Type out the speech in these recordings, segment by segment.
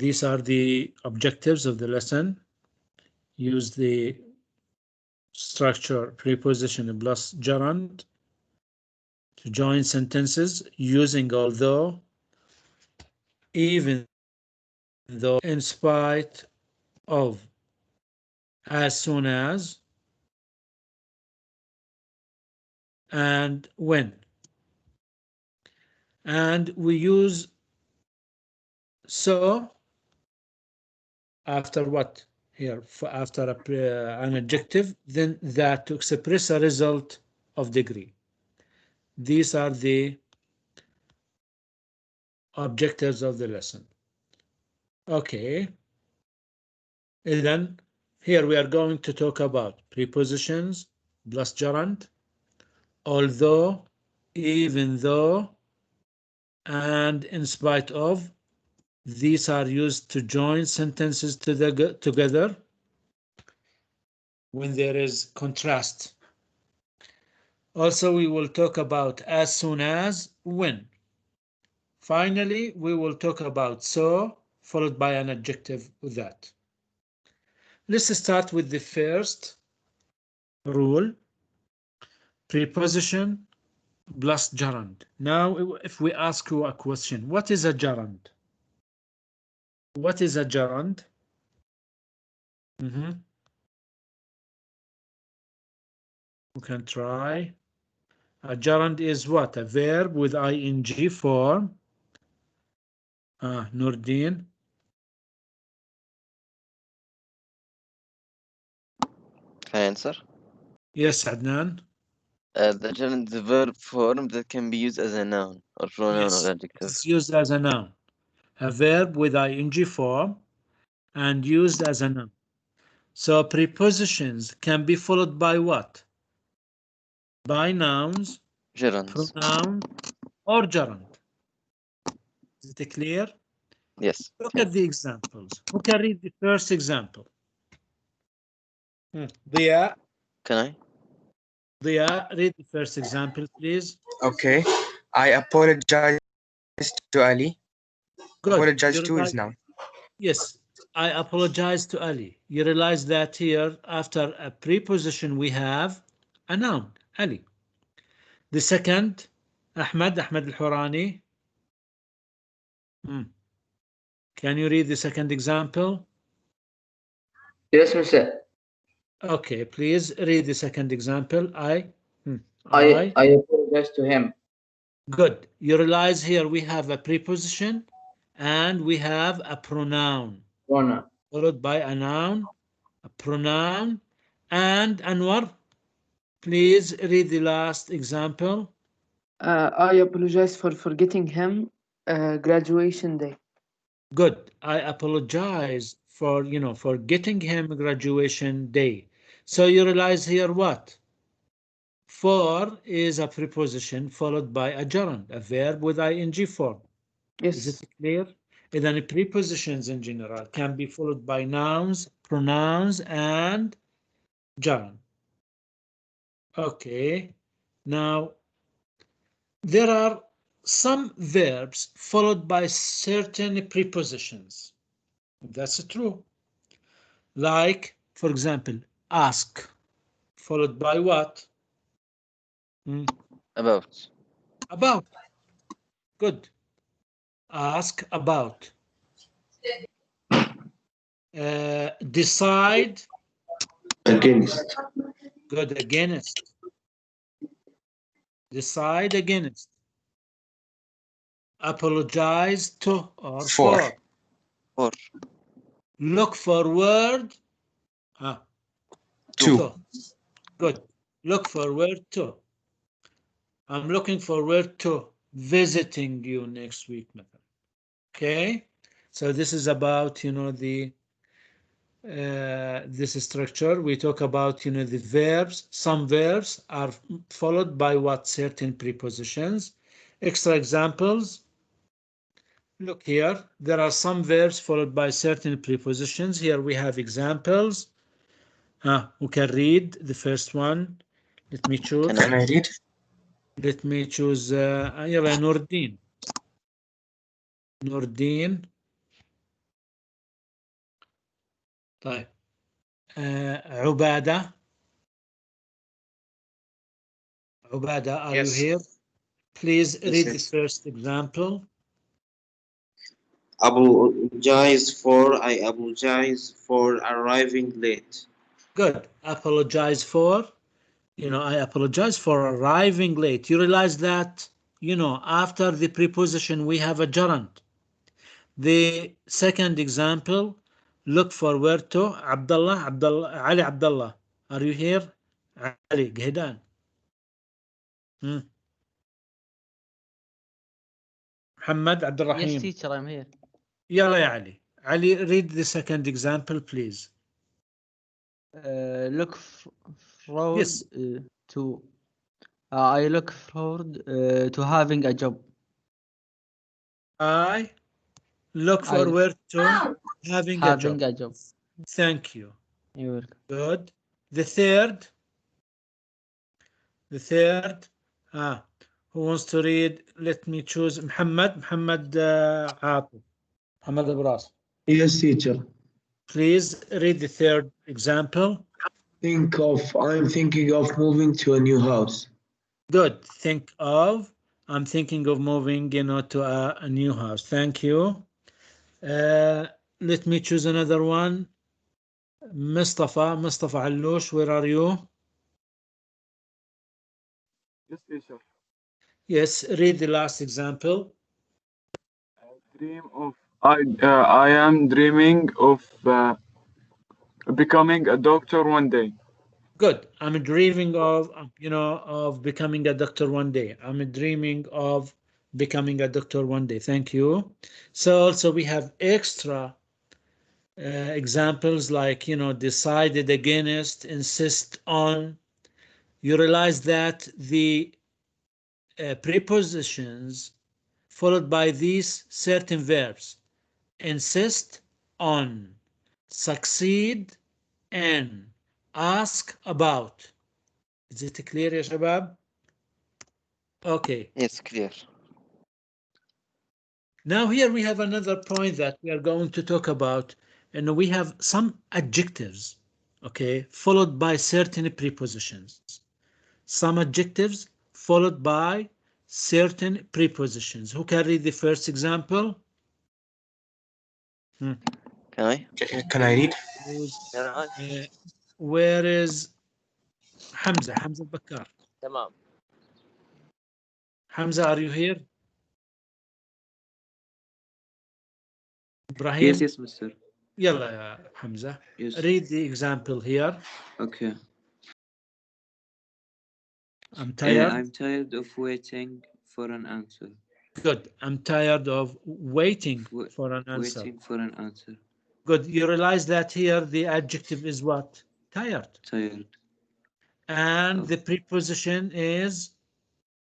These are the objectives of the lesson. Use the structure preposition plus gerund to join sentences using although, even though, in spite of, as soon as, and when. And we use so after what here? After an adjective, then that to express a result of degree. These are the objectives of the lesson. Okay. And then here we are going to talk about prepositions plus gerund, although, even though, and in spite of. These are used to join sentences together when there is contrast. Also, we will talk about as soon as, when. Finally, we will talk about so, followed by an adjective with that. Let's start with the first rule, preposition plus gerund. Now, if we ask you a question, what is a gerund? What is a gerund? We can try. A gerund is what? A verb with ing form. Nordin. Can I answer? Yes, Adnan. The gerund is a verb form that can be used as a noun or pronoun Yes, or adjective. it's used as a noun. A verb with ing form and used as a noun. So prepositions can be followed by what? By nouns, Gerunds. pronoun, or gerund. Is it clear? Yes. Look at the examples. Who can read the first example? Dia. Can I? Dia, read the first example, please. Okay. I apologize to Ali. Good. Apologize to is noun. Yes, I apologize to Ali. You realize that here, after a preposition, we have a noun, Ali. The second, Ahmed Al-Hurani. Can you read the second example? Yes, Mr. Okay, please read the second example. I apologize to him. Good. You realize here we have a preposition and we have a pronoun. Followed by a noun, a pronoun, and Anwar, please read the last example. I apologize for forgetting him graduation day. Good. I apologize for, for getting him graduation day. So you realize here what? For is a preposition followed by a gerund, a verb with ing form. Yes. Is it clear? And then prepositions in general can be followed by nouns, pronouns, and gerund. Okay. Now, there are some verbs followed by certain prepositions. That's true. Like, for example, ask, followed by what? About. About. Good. Ask about. Decide. Against. Good. Against. Decide against. Apologize to or for. For. Look forward. To. Good. Look forward to. I'm looking forward to visiting you next week. Okay. So this is about, the this structure. We talk about, the verbs. Some verbs are followed by what? Certain prepositions. Extra examples. Look here. There are some verbs followed by certain prepositions. Here we have examples. Who can read the first one? Let me choose. Can I read? Let me choose Nordin. Nordin. طيب عبادة. عبادة, are you Yes. here? Please Yes, read the yes. first example. I apologize for arriving late. Good. Apologize for, I apologize for arriving late. You realize that, after the preposition, we have a gerund. The second example, look forward to Abdullah, Ali Abdullah. Are you here? Ali, Ghidan. Muhammad Abdul Yes, Rahim. teacher, I'm here. يلا يا علي. Ali, read the second example, please. Look forward Yes. to. I look forward to having a job. I look I- forward to having a job. A job. Thank you. You're welcome. Good. The third. Who wants to read? Let me choose Muhammad Atif. Muhammad Abras. Yes, teacher. Please read the third example. I'm thinking of moving to a new house. Good. I'm thinking of moving, to a new house. Thank you. Let me choose another one. Mustafa Alloush, where are you? Yes, teacher. Yes, read the last example. I am dreaming of becoming a doctor one day. Good. I'm dreaming of, of becoming a doctor one day. I'm dreaming of becoming a doctor one day. Thank you. So also we have extra examples like, decided against, insist on. You realize that the prepositions followed by these certain verbs, insist on, succeed in, ask about. Is it clear يا شباب? Okay. Yes, clear. Now here we have another point that we are going to talk about, and we have some adjectives, okay, followed by certain prepositions. Some adjectives followed by certain prepositions. Who can read the first example? Can I? Can I read? Where is Hamza Bakar? تمام. Hamza, are you here? Ibrahim? Yes, Mister. يلا يا Hamza. Yes. Read the example here. Okay. I'm tired. I'm tired of waiting for an answer. Good. I'm tired of waiting for an answer. Waiting for an answer. Good. You realize that here the adjective is what? Tired. Tired. And the preposition is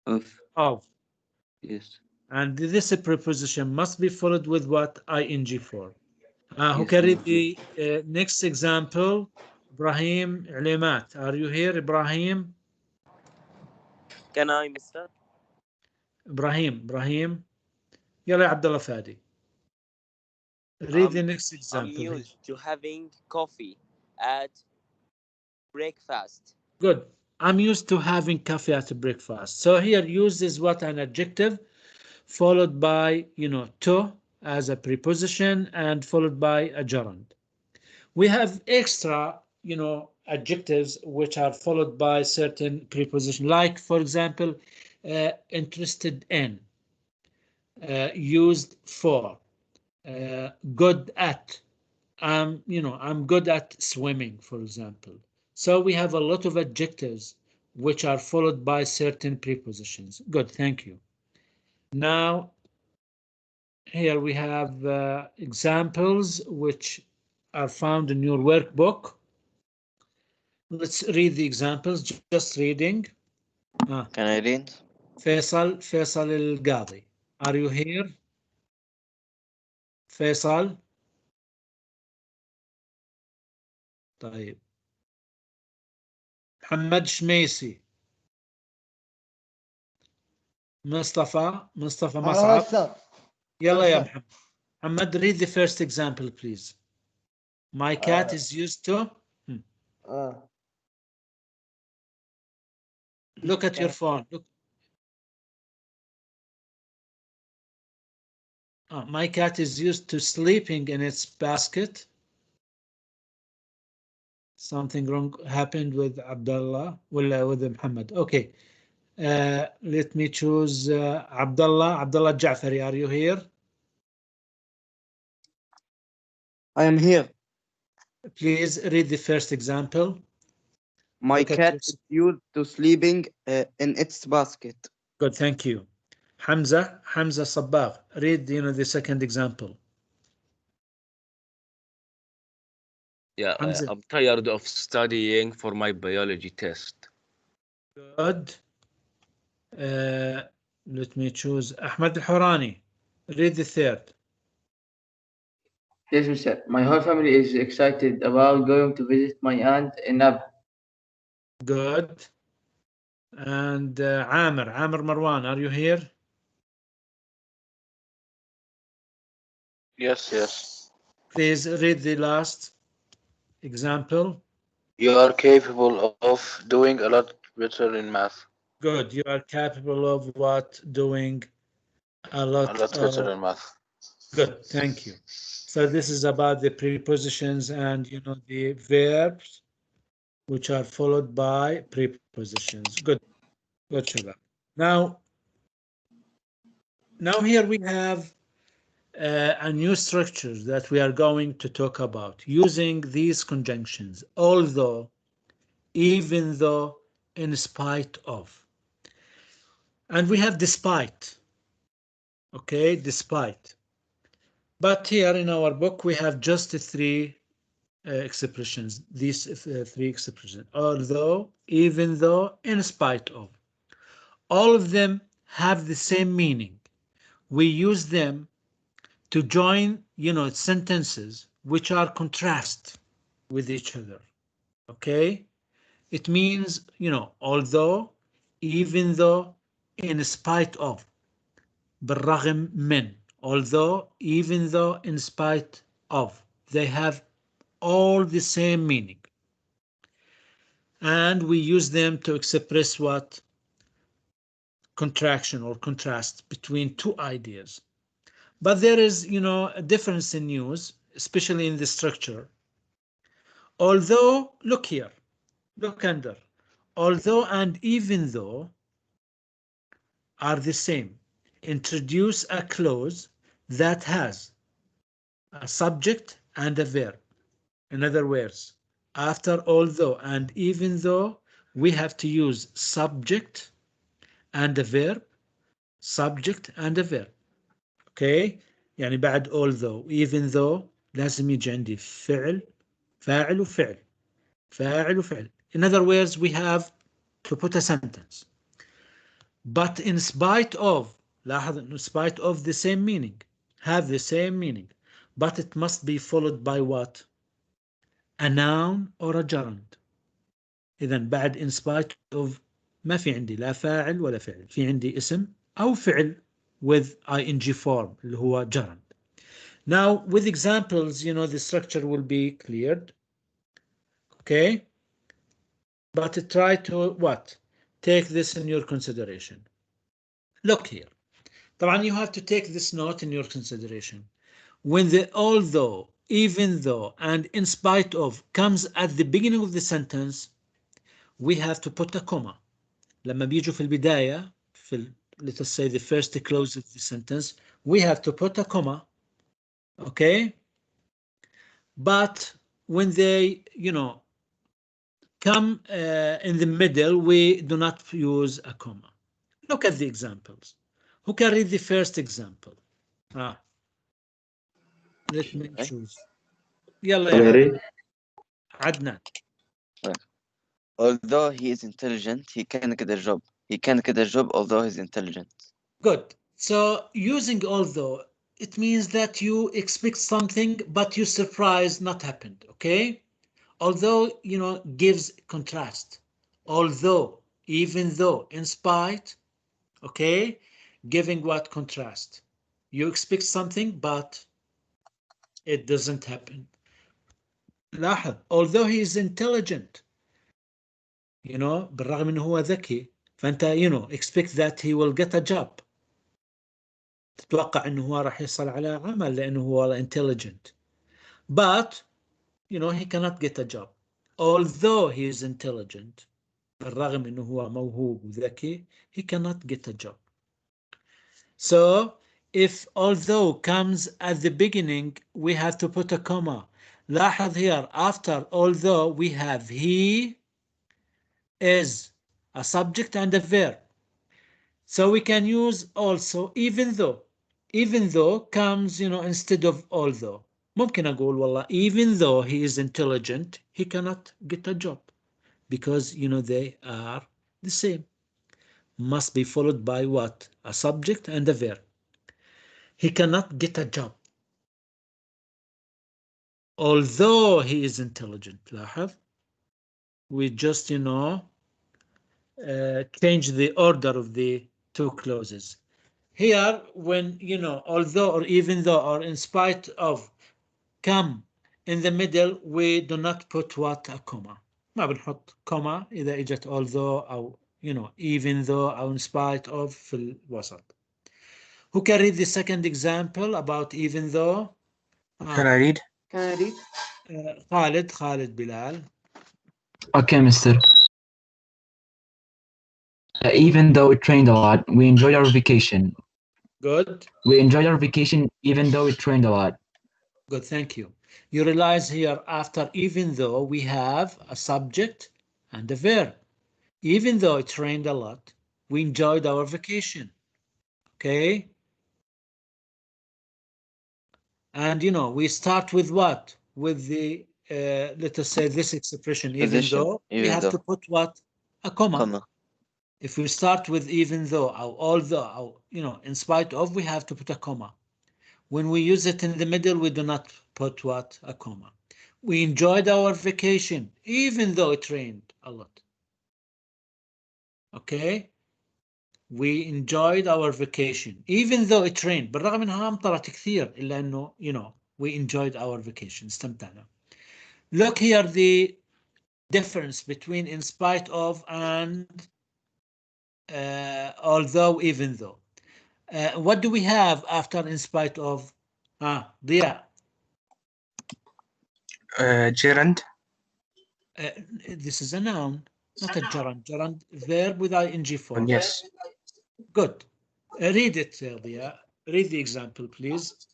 of. Yes. And this preposition must be followed with what? ing form. Who Yes, can read the next example? Ibrahim Alimat. Are you here, Ibrahim? Can I, Mister? Ibrahim. يلا يا عبد الله فادي. Read the next example. I'm used to having coffee at breakfast. Good. I'm used to having coffee at breakfast. So here use is what? An adjective followed by, to as a preposition and followed by a gerund. We have extra, adjectives which are followed by certain preposition, like, for example, interested in, used for, good at. I'm good at swimming, for example. So we have a lot of adjectives which are followed by certain prepositions. Good, thank you. Now, here we have examples which are found in your workbook. Let's read the examples, just reading. Can I read? Faisal Al-Qadi. Are you here? Faisal? طيب. محمد شميسي. مصطفى مصعب. يلا يا محمد. Ahmad, read the first example, please. My cat is used to. Look at your phone. Look. My cat is used to sleeping in its basket. Something wrong happened with Abdullah. Well, with Muhammad. Okay. Let me choose Abdullah. Abdullah Jafari, are you here? I am here. Please read the first example. My Look at cat your- is used to sleeping in its basket. Good, thank you. Hamza Sabbagh, read the second example. Yeah, Hamza. I'm tired of studying for my biology test. Good. Let me choose Ahmed Al-Hurani. Read the third. Yes, Mr. My whole family is excited about going to visit my aunt in Ab. Good. And Amr Marwan, are you here? Yes. Please read the last example. You are capable of doing a lot better in math. Good. You are capable of what? Doing a lot better in math. Good. Thank you. So this is about the prepositions and the verbs which are followed by prepositions. Good. Good, Shabab. Now here we have a new structure that we are going to talk about using these conjunctions. Although, even though, in spite of. And we have despite. Okay, despite. But here in our book, we have just three expressions. These three expressions. Although, even though, in spite of. All of them have the same meaning. We use them to join, sentences which are contrast with each other. Okay? It means, although, even though, in spite of. بالرغم من. Although, even though, in spite of. They have all the same meaning. And we use them to express what? Contraction or contrast between two ideas. But there is, a difference in use, especially in the structure. Although, look here, look under. Although and even though are the same. Introduce a clause that has a subject and a verb. In other words, after although and even though, we have to use subject and a verb, subject and a verb. Okay, يعني بعد although even though لازم يجي عندي فعل فاعل وفعل فاعل وفعل. In other words, we have to put a sentence. But in spite of, لاحظ in spite of the same meaning, have the same meaning, but it must be followed by what? A noun or a gerund. إذن بعد in spite of ما في عندي لا فاعل ولا فعل، في عندي اسم أو فعل with ing form اللي هو gerund. Now with examples, the structure will be cleared. Okay, but try to what? Take this in your consideration. Look here. طبعا you have to take this note in your consideration. When the although, even though, and in spite of comes at the beginning of the sentence, we have to put a comma. لما بيجوا في البداية let us say the first clause of the sentence, we have to put a comma. Okay, but when they come in the middle, we do not use a comma. Look at the examples. Who can read the first example? Let me choose. يلا يا عدنان. Although he is intelligent, he can get a job. He can get a job although he's intelligent. Good. So using although, it means that you expect something, but you're surprised not happened. Okay. Although, gives contrast. Although, even though, in spite. Okay. Giving what? Contrast. You expect something, but it doesn't happen. لاحظ although he is intelligent, you know, بالرغم انه هو ذكي، فانت you know expect that he will get a job. تتوقع انه هو راح يحصل على عمل لانه هو intelligent. But you know he cannot get a job although he is intelligent. بالرغم انه هو موهوب وذكي, he cannot get a job. So if although comes at the beginning, we have to put a comma. لاحظ here, after although we have he is a subject and a verb. So we can use also even though. Even though comes, you know, instead of although. ممكن أقول والله even though he is intelligent, he cannot get a job. Because, you know, they are the same. Must be followed by what? A subject and a verb. He cannot get a job. Although he is intelligent. لاحظ. We just, you know, change the order of the two clauses. Here, when, you know, although or even though or in spite of come in the middle, we do not put what? A comma. ما بنحط comma إذا إجت although أو, you know, even though أو in spite of في الوسط. Who can read the second example about even though? Can I read? Can I read? Khalid Bilal. Okay, mister. Even though it rained a lot, we enjoyed our vacation. Good. We enjoyed our vacation even though it rained a lot. Good, thank you. You realize here after even though we have a subject and a verb. Even though it rained a lot, we enjoyed our vacation. Okay? And you know, we start with what? With the, let us say this expression, even though, we have to put what? A comma. If we start with even though, or although, or, you know, in spite of, we have to put a comma. When we use it in the middle, we do not put what? A comma. We enjoyed our vacation, even though it rained a lot. Okay? We enjoyed our vacation, even though it rained. بالرغم انها امطرت كثير, إلا انه, you know, we enjoyed our vacation. استمتعنا. Look here the difference between in spite of and although, even though. What do we have after in spite of? Dia. Gerund. This is a noun, not a gerund. Gerund, verb with ing form. Yes. Good. Read it, Dia. Read the example, please.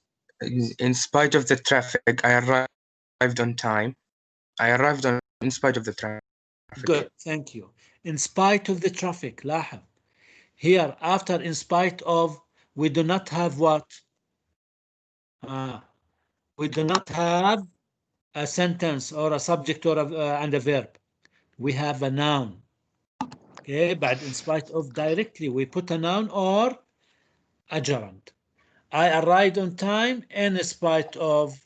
In spite of the traffic, I arrived on time. I arrived on in spite of the traffic. Good, thank you. In spite of the traffic, لاحظ. Here, after in spite of, we do not have what? We do not have a sentence or a subject or and a verb. We have a noun. Okay, but in spite of directly, we put a noun or a gerund. I arrived on time in spite of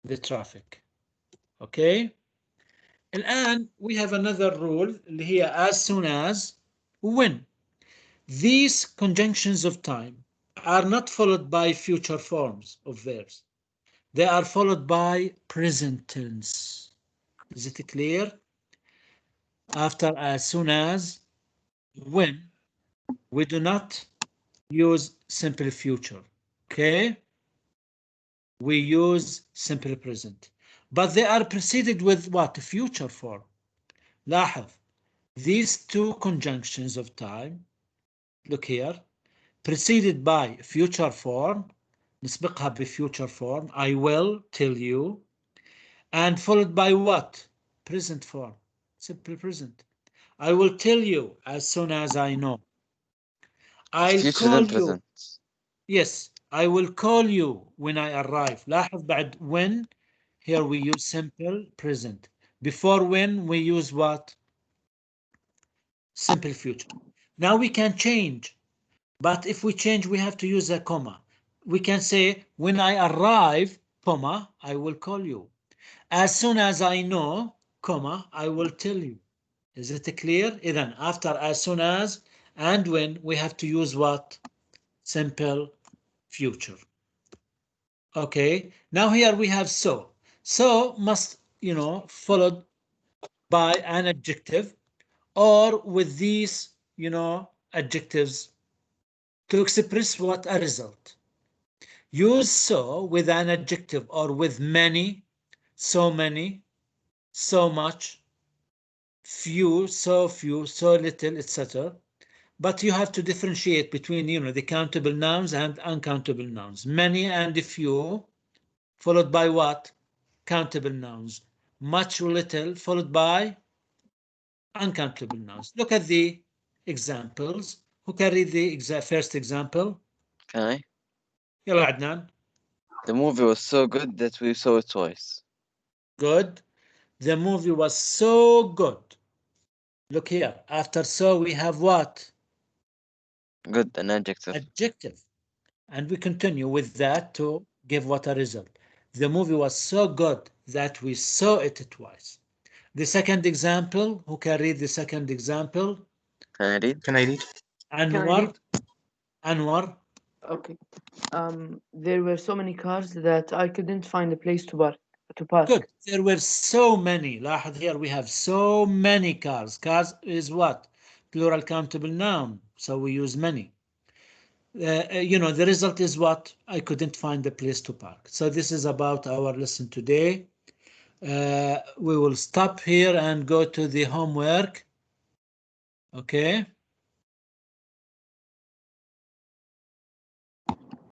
the traffic. Okay. الآن we have another rule اللي هي as soon as, when. These conjunctions of time are not followed by future forms of verbs. They are followed by present tense. Is it clear? After as soon as, when, we do not use simple future. Okay? We use simple present. But they are preceded with what? Future form. لاحظ. These two conjunctions of time, look here, preceded by future form, نسبقها بfuture form, I will tell you, and followed by what? Present form, simple present. I will tell you as soon as I know. I'll call you. Yes, I will call you when I arrive. لاحظ بعد when, here we use simple present. Before when, we use what? Simple future. Now we can change. But if we change, we have to use a comma. We can say, when I arrive, comma, I will call you. As soon as I know, comma, I will tell you. Is it clear? Then after as soon as and when, we have to use what? Simple future. Okay, now here we have so. So must you know, followed by an adjective, or with these, you know, adjectives to express what a result. Use so with an adjective or with many, so much, few, so little, etc. But you have to differentiate between, you know, the countable nouns and uncountable nouns. Many and few, followed by what? Countable nouns. Much or little, followed by uncountable nouns. Look at the examples. Who can read the first example? Can I? يلا عدنان. The movie was so good that we saw it twice. Good. The movie was so good. Look here. After so, we have what? Good, an adjective. Adjective. And we continue with that to give what a result. The movie was so good that we saw it twice. The second example, who can read the second example? Can I read? Can I read? Anwar. Anwar. Okay. There were so many cars that I couldn't find a place to park. Good. There were so many. لاحظ here we have so many cars. Cars is what? Plural countable noun. So we use many. You know, the result is what? I couldn't find a place to park. So this is about our lesson today. We will stop here and go to the homework. Okay.